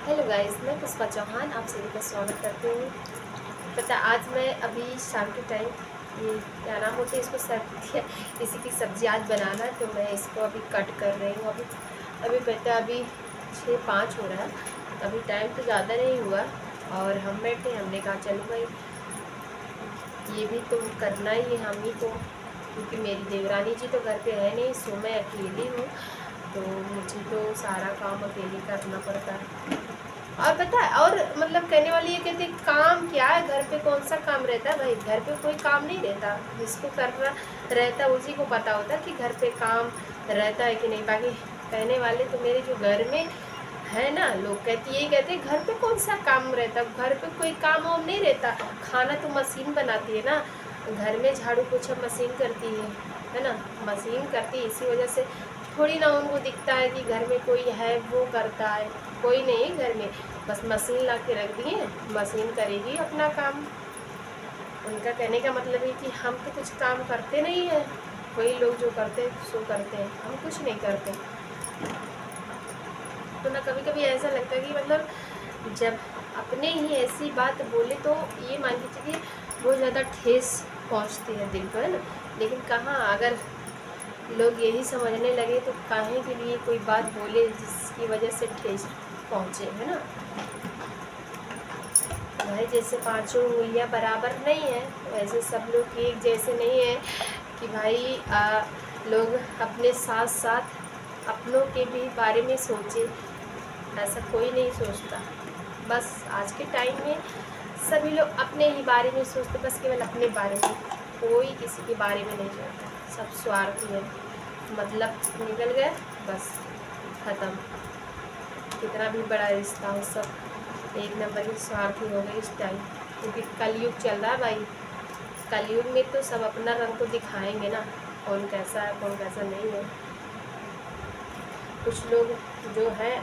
Hello guys, मैं पुष्पा चौहान आप सभी का स्वागत करती हूँ। पता आज मैं अभी शाम के टाइम ये क्या नाम होती है इसको सब्जी इसी की सब्ज़ी आज बनाना है, तो मैं इसको अभी कट कर रही हूँ। अभी अभी पता अभी 6-5 हो रहा है, अभी टाइम तो ज़्यादा नहीं हुआ और हम बैठे, हमने कहा चलो भाई ये भी तो करना ही है हम ही को, क्योंकि मेरी देवरानी जी तो घर पे है नहीं, सो मैं अकेली हूँ, तो मुझे तो सारा काम अकेले करना पड़ता है। और पता है, और मतलब कहने वाली ये कहती काम क्या है, घर पे कौन सा काम रहता है भाई, घर पे कोई काम नहीं रहता, जिसको करना रहता है उसी को पता होता है कि घर पे काम रहता है कि नहीं। बाकी कहने वाले तो मेरे जो घर में है ना, लोग कहती यही कहते हैं घर पे कौन सा काम रहता, घर पे कोई काम वाम नहीं रहता, खाना तो मशीन बनाती है ना, घर में झाड़ू पोछा मशीन करती है ना, मशीन करती है, इसी वजह से थोड़ी ना उनको दिखता है कि घर में कोई है वो करता है। कोई नहीं है घर में, बस मशीन ला के रख दिए, मशीन करेगी अपना काम। उनका कहने का मतलब है कि हम तो कुछ काम करते नहीं हैं, वही लोग जो करते हैं सो करते हैं, हम कुछ नहीं करते। तो ना कभी कभी ऐसा लगता है कि मतलब जब अपने ही ऐसी बात बोले तो ये मान के चलिए बहुत ज़्यादा ठेस पहुंचती है दिल को, है ना। लेकिन कहाँ, अगर लोग यही समझने लगे तो काहे के लिए कोई बात बोले जिसकी वजह से ठेस पहुँचे, है ना। भाई जैसे पांचों उंगलियां बराबर नहीं है, वैसे सब लोग एक जैसे नहीं है कि भाई लोग अपने साथ साथ अपनों के भी बारे में सोचे, ऐसा कोई नहीं सोचता। बस आज के टाइम में सभी लोग अपने ही बारे में सोचते, बस केवल अपने बारे में, कोई किसी के बारे में नहीं सोचता। सब स्वार्थी है, मतलब निकल गए बस ख़त्म। कितना भी बड़ा रिश्ता हो, सब एक नंबर की स्वार्थी हो गए इस टाइम, क्योंकि कलयुग चल रहा है भाई। कलयुग में तो सब अपना रंग तो दिखाएंगे ना, कौन कैसा है कौन कैसा नहीं है। कुछ लोग जो हैं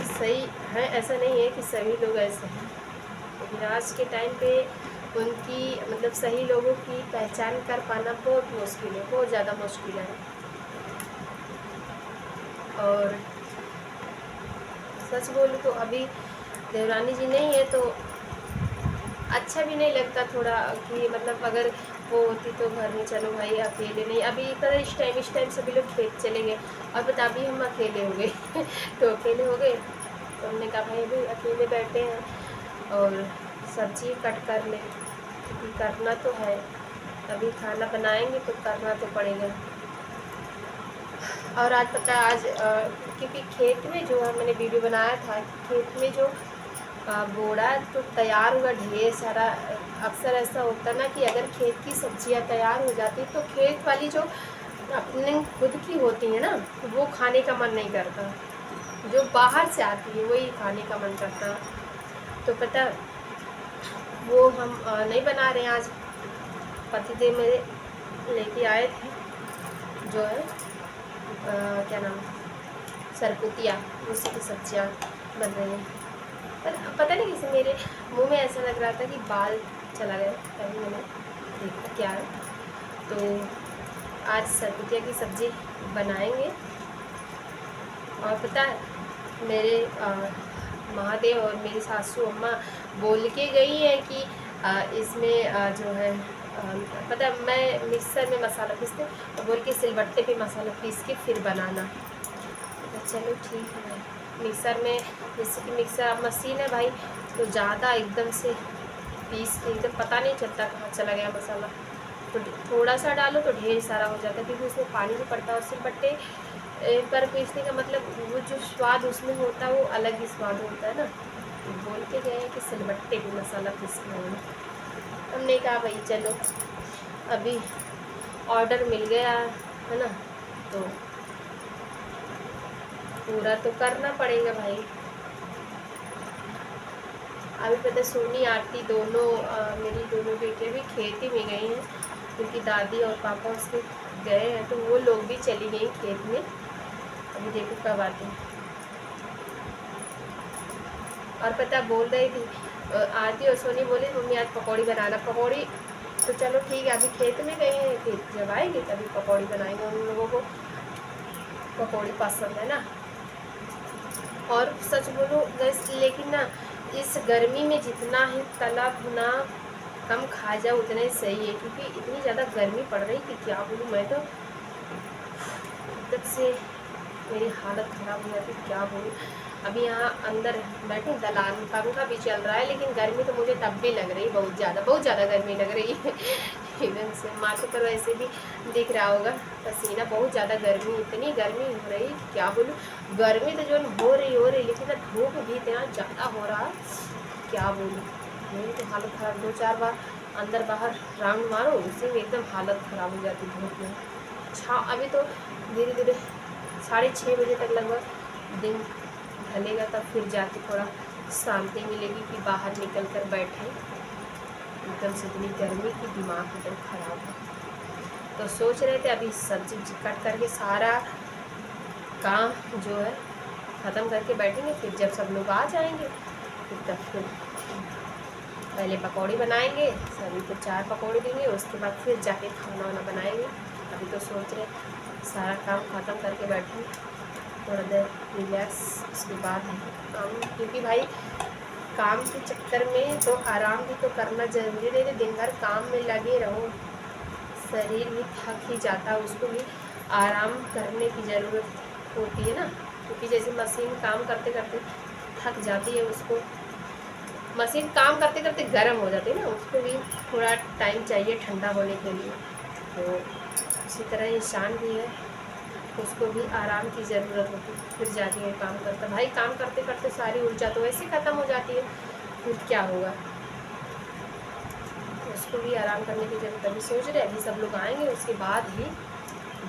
सही हैं, ऐसा नहीं है कि सभी लोग ऐसे हैं, लेकिन आज के टाइम पे उनकी मतलब सही लोगों की पहचान कर पाना बहुत मुश्किल है, बहुत ज़्यादा मुश्किल है। और सच बोलूँ तो अभी देवरानी जी नहीं है तो अच्छा भी नहीं लगता थोड़ा, कि मतलब अगर वो होती तो घर में चलो भाई अकेले नहीं, अभी पता इस टाइम सभी लोग खेत चले गए और बता अभी हम अकेले हो गए तो अकेले हो गए तो हमने कहा भाई अभी अकेले बैठे हैं और सब्जी कट कर ले, क्योंकि करना तो है, अभी खाना बनाएंगे तो करना तो पड़ेगा। और आज पता है आज क्योंकि खेत में जो है मैंने वीडियो बनाया था, खेत में जो बोड़ा तो तैयार हुआ ढेर सारा। अक्सर ऐसा होता ना कि अगर खेत की सब्जियां तैयार हो जाती तो खेत वाली जो अपने खुद की होती है ना, वो खाने का मन नहीं करता, जो बाहर से आती है वही खाने का मन करता। तो पता वो हम नहीं बना रहे हैं आज, पतिदेव मेरे लेके आए थे जो है क्या नाम, सरपुतिया, उसी की सब्जियां बन रही हैं। पर पता नहीं किसी मेरे मुंह में ऐसा लग रहा था कि बाल चला गया, तभी मैंने देखा क्या है। तो आज सरपुतिया की सब्ज़ी बनाएंगे। और पता है मेरे महादेव और मेरी सासू अम्मा बोल के गई है कि इसमें जो है पता है मैं मिक्सर में मसाला पीसते और बोल के सिलबट्टे पे मसाला पीस के फिर बनाना। तो चलो ठीक है, मिक्सर में जैसे कि मिक्सर मशीन है भाई, तो ज़्यादा एकदम से पीस के एकदम पता नहीं चलता कहाँ चला गया मसाला, तो थोड़ा सा डालो तो ढेर सारा हो जाता है, क्योंकि उसमें पानी भी पड़ता है। और सिलबट्टे पर पीसने का मतलब वो जो स्वाद उसमें होता है वो अलग ही स्वाद होता है ना। तो बोल के गए हैं कि सिलबट्टे पे मसाला पीसना है। हमने कहा भाई चलो अभी ऑर्डर मिल गया है ना, तो पूरा तो करना पड़ेगा भाई। अभी पता सोनी आरती दोनों मेरी दोनों बेटियाँ भी खेती में गई हैं, क्योंकि दादी और पापा उसके गए हैं, तो वो लोग भी चली गई खेत में। अभी देखो कब आते हैं। और पता बोल रही थी आरती और सोनी बोली मम्मी आज पकौड़ी बनाना, पकौड़ी तो चलो ठीक है, अभी खेत में गए हैं, खेत जब आएंगे तभी पकौड़ी बनाएंगे, उन लोगों को पकौड़ी पसंद है ना। और सच बोलो गैस, लेकिन ना इस गर्मी में जितना ही तला भुना कम खा जाओ उतना ही सही है, क्योंकि इतनी ज़्यादा गर्मी पड़ रही कि क्या बोलूँ। मैं तो तब से मेरी हालत ख़राब हो जाती, क्या बोलूँ। अभी यहाँ अंदर बैठे दलान, पंखा भी चल रहा है, लेकिन गर्मी तो मुझे तब भी लग रही, बहुत ज़्यादा गर्मी लग रही है एकदम से। माथे पर वैसे भी दिख रहा होगा पसीना, बहुत ज़्यादा गर्मी, इतनी गर्मी हो रही क्या बोलूँ। गर्मी तो जो हो रही, लेकिन धूप भी इतना ज़्यादा हो रहा, क्या बोलूँ। मेरी तो हालत ख़राब, 2-4 बार अंदर बाहर राउंड मारो उसी में एकदम हालत ख़राब हो जाती धूप में। अच्छा अभी तो धीरे धीरे 6:30 बजे तक लगभग दिन ढलेगा, तब फिर जाके थोड़ा शांति मिलेगी कि बाहर निकल कर बैठे। एकदम से इतनी गर्मी की दिमाग एकदम ख़राब है। तो सोच रहे थे अभी सब्जी कट करके सारा काम जो है ख़त्म करके बैठेंगे, फिर जब सब लोग आ जाएंगे फिर पहले पकौड़ी बनाएंगे, सभी को 4 पकौड़ी देंगे, उसके बाद फिर जाके खाना वाना बनाएंगे। अभी तो सोच रहे सारा काम ख़त्म करके बैठेंगे, थोड़ा देर रिलैक्स, उसके बाद काम, क्योंकि भाई काम के चक्कर में तो आराम भी तो करना ज़रूरी है। दिन भर काम में लगे रहो, शरीर भी थक ही जाता है, उसको भी आराम करने की ज़रूरत होती है ना। क्योंकि जैसे मशीन काम करते करते थक जाती है, उसको मशीन काम करते करते गर्म हो जाती है ना, उसको भी थोड़ा टाइम चाहिए ठंडा होने के लिए। तो इसी तरह इंसान भी है, उसको भी आराम की ज़रूरत होती है, फिर जाके वो काम करता। भाई काम करते करते सारी ऊर्जा तो वैसे ख़त्म हो जाती है, फिर क्या होगा। उसको भी आराम करने की ज़रूरत। अभी सोच रहे अभी सब लोग आएंगे, उसके बाद ही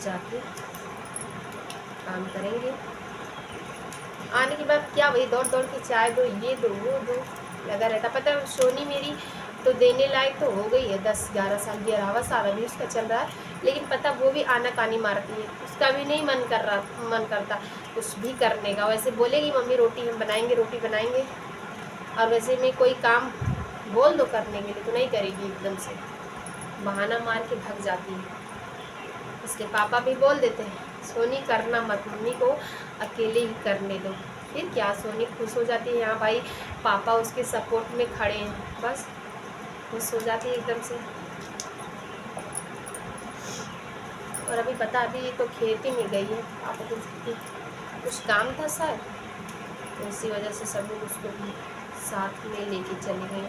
जाके काम करेंगे। आने के बाद क्या वही दौड़ दौड़ के चाय दो, ये दो वो दो, लगा रहता। पता है सोनी मेरी तो देने लायक तो हो गई है, 10-11 साल, 11वां साल अभी उसका चल रहा है, लेकिन पता वो भी आनाकानी मारती है, उसका भी नहीं मन करता कुछ भी करने का। वैसे बोलेगी मम्मी रोटी हम बनाएंगे, रोटी बनाएंगे, और वैसे में कोई काम बोल दो करने के लिए तो नहीं करेगी, एकदम से बहाना मार के भग जाती है। इसके पापा भी बोल देते हैं सोनी करना मत, मम्मी को अकेले ही करने दो। फिर क्या सोनी खुश हो जाती है, हाँ भाई पापा उसके सपोर्ट में खड़े हैं, बस खुश हो जाती है एकदम से। और अभी पता अभी तो खेती में गई है, पापा को कुछ काम था शायद, तो इसी वजह से सब लोग उसको भी साथ में लेके चले गए।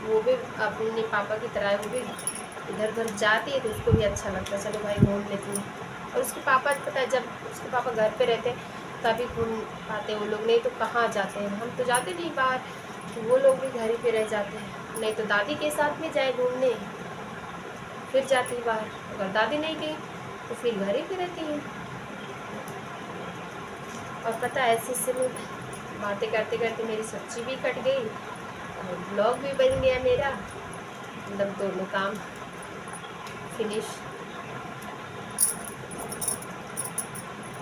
वो भी अपने पापा की तरह वो भी इधर उधर जाती है, तो उसको भी अच्छा लगता है, चलो भाई घूम लेती है। और उसके पापा पता है, जब उसके पापा घर पे रहते तभी घूम पाते वो लोग, नहीं तो कहाँ जाते हैं, हम तो जाते नहीं बाहर, तो वो लोग भी घर ही पे रह जाते हैं। नहीं तो दादी के साथ में जाए घूमने, फिर जाती बाहर, अगर दादी नहीं गई तो फिर घर ही पे रहती है। और पता है ऐसे में बातें करते करते मेरी सब्जी भी कट गई और ब्लॉग भी बन गया मेरा, मतलब दोनों काम फिनिश।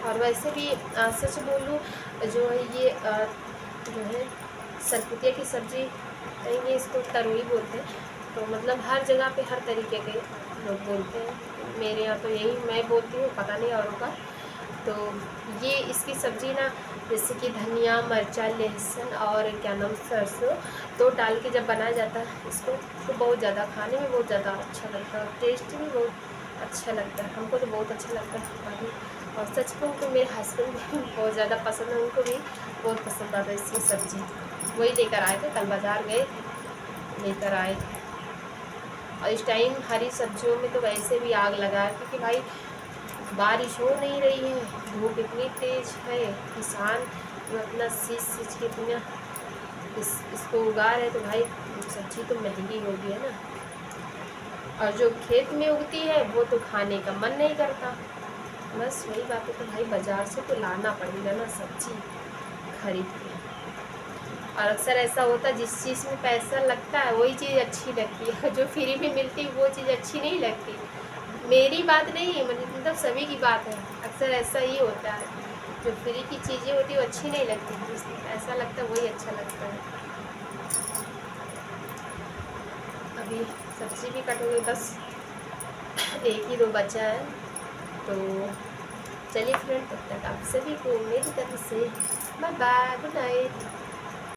और वैसे भी सच बोलूँ जो है ये जो है सरपुतिया की सब्ज़ी, ये इसको तरोई बोलते हैं, तो मतलब हर जगह पे हर तरीके के लोग बोलते हैं, मेरे यहाँ तो यही मैं बोलती हूँ, पता नहीं औरों का। तो ये इसकी सब्ज़ी ना जैसे कि धनिया, मिर्चा, लहसुन और क्या नाम सरसों तो डाल के जब बनाया जाता है इसको, तो बहुत ज़्यादा खाने में बहुत ज़्यादा अच्छा लगता है, टेस्ट भी बहुत अच्छा लगता है, हमको तो बहुत अच्छा लगता है काफ़ी। और सच कहूँ तो मेरे हस्बैंड भी बहुत ज़्यादा पसंद है, उनको भी बहुत पसंद आता है इसकी सब्ज़ी। वही लेकर आए थे, कल बाज़ार गए लेकर आए थे। और इस टाइम हरी सब्जियों में तो वैसे भी आग लगा है, क्योंकि भाई बारिश हो नहीं रही है, धूप इतनी तेज़ है, किसान जो अपना सींच के इतना इसको उगा रहे, तो भाई सब्जी तो महंगी होगी है ना। और जो खेत में उगती है वो तो खाने का मन नहीं करता, बस वही बात है। तो भाई बाज़ार से तो लाना पड़ेगा ना सब्जी खरीद के। और अक्सर ऐसा होता है जिस चीज़ में पैसा लगता है वही चीज़ अच्छी लगती है, जो फ्री में मिलती है वो चीज़ अच्छी नहीं लगती। मेरी बात नहीं है, मतलब सभी की बात है, अक्सर ऐसा ही होता है, जो फ्री की चीज़ें होती है वो अच्छी नहीं लगती, ऐसा लगता है वही अच्छा लगता है। अभी सब्ज़ी भी कट हो गई, बस 1 ही 2 बचा है, तो चलिए फ्रेंड, तब तक आप सभी को मेरी तरफ से बाय बाय, गुड नाइट।